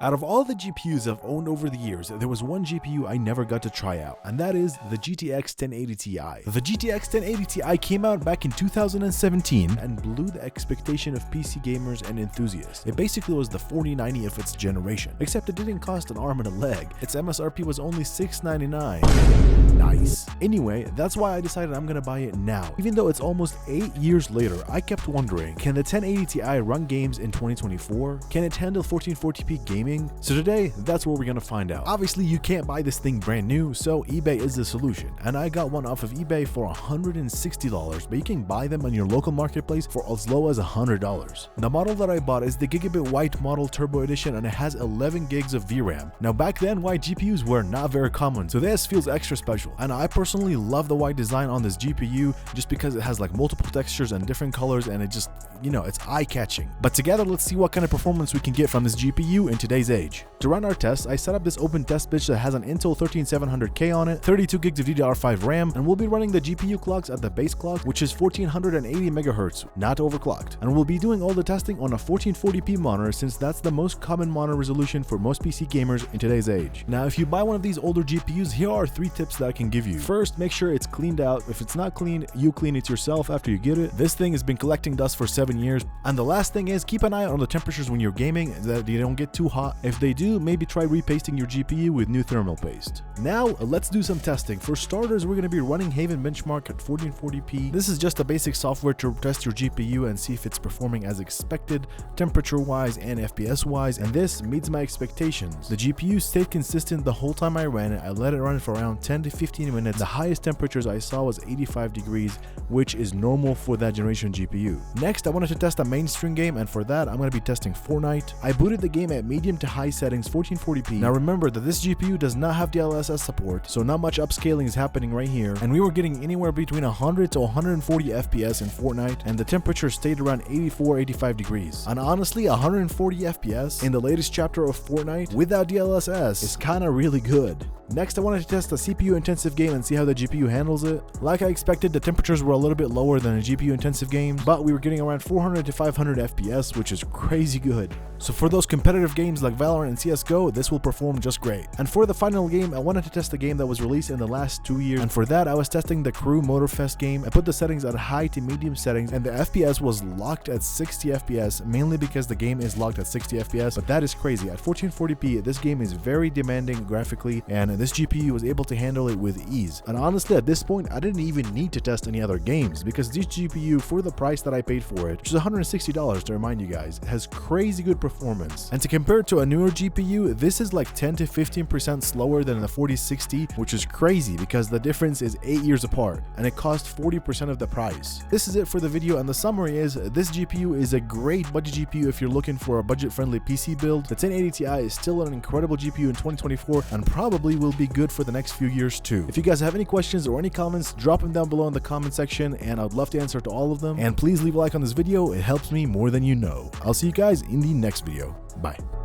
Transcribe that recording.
Out of all the GPUs I've owned over the years, there was one GPU I never got to try out, and that is the GTX 1080 Ti. The GTX 1080 Ti came out back in 2017 and blew the expectation of PC gamers and enthusiasts. It basically was the 4090 of its generation, except it didn't cost an arm and a leg. Its MSRP was only $699. Nice. Anyway, that's why I decided I'm gonna buy it now. Even though it's almost 8 years later, I kept wondering, can the 1080 Ti run games in 2024? Can it handle 1440p gaming? So today, that's what we're gonna find out. Obviously, you can't buy this thing brand new, so eBay is the solution. And I got one off of eBay for $160, but you can buy them on your local marketplace for as low as $100. The model that I bought is the Gigabit White Model Turbo Edition, and it has 11 gigs of VRAM. Now back then, white GPUs were not very common, so this feels extra special. And I personally love the white design on this GPU just because it has like multiple textures and different colors, and it just, it's eye-catching. But together, let's see what kind of performance we can get from this GPU in today's age. To run our tests, I set up this open test bench that has an Intel 13700K on it, 32 gigs of DDR5 RAM, and we'll be running the GPU clocks at the base clock, which is 1480 MHz, not overclocked. And we'll be doing all the testing on a 1440p monitor since that's the most common monitor resolution for most PC gamers in today's age. Now, if you buy one of these older GPUs, here are 3 tips that I can give you. First, make sure it's cleaned out. If it's not clean, you clean it yourself after you get it. This thing has been collecting dust for 7 years. And the last thing is, keep an eye on the temperatures when you're gaming, that they don't get too hot. If they do, maybe try repasting your GPU with new thermal paste. Now, let's do some testing. For starters, we're going to be running Haven Benchmark at 1440p. This is just a basic software to test your GPU and see if it's performing as expected, temperature-wise and FPS-wise, and this meets my expectations. The GPU stayed consistent the whole time I ran it. I let it run for around 10 to 15 minutes. The highest temperatures I saw was 85 degrees, which is normal for that generation GPU. Next, I wanted to test a mainstream game, and for that, I'm going to be testing Fortnite. I booted the game at medium to high settings, 1440p. Now remember that this GPU does not have DLSS support, so not much upscaling is happening right here, and we were getting anywhere between 100 to 140 FPS in Fortnite, and the temperature stayed around 84-85 degrees. And honestly, 140 FPS in the latest chapter of Fortnite without DLSS is kinda really good. Next, I wanted to test a CPU intensive game and see how the GPU handles it. Like I expected, the temperatures were a little bit lower than a GPU intensive game, but we were getting around 400 to 500 FPS, which is crazy good. So for those competitive games like Valorant and CSGO, this will perform just great. And for the final game, I wanted to test a game that was released in the last 2 years, and for that, I was testing the Crew Motorfest game. I put the settings at high to medium settings, and the FPS was locked at 60 FPS, mainly because the game is locked at 60 FPS, but that is crazy. At 1440p, this game is very demanding graphically, and this GPU was able to handle it with ease. And honestly, at this point, I didn't even need to test any other games because this GPU, for the price that I paid for it, which is $160 to remind you guys, has crazy good performance. And to compare it to a newer GPU, this is like 10 to 15% slower than the 4060, which is crazy because the difference is 8 years apart, and it cost 40% of the price. This is it for the video, and the summary is, this GPU is a great budget GPU if you're looking for a budget-friendly PC build. The 1080 Ti is still an incredible GPU in 2024, and probably will be good for the next few years too. If you guys have any questions or any comments, drop them down below in the comment section, and I'd love to answer to all of them. And please leave a like on this video, it helps me more than you know. I'll see you guys in the next video. Bye.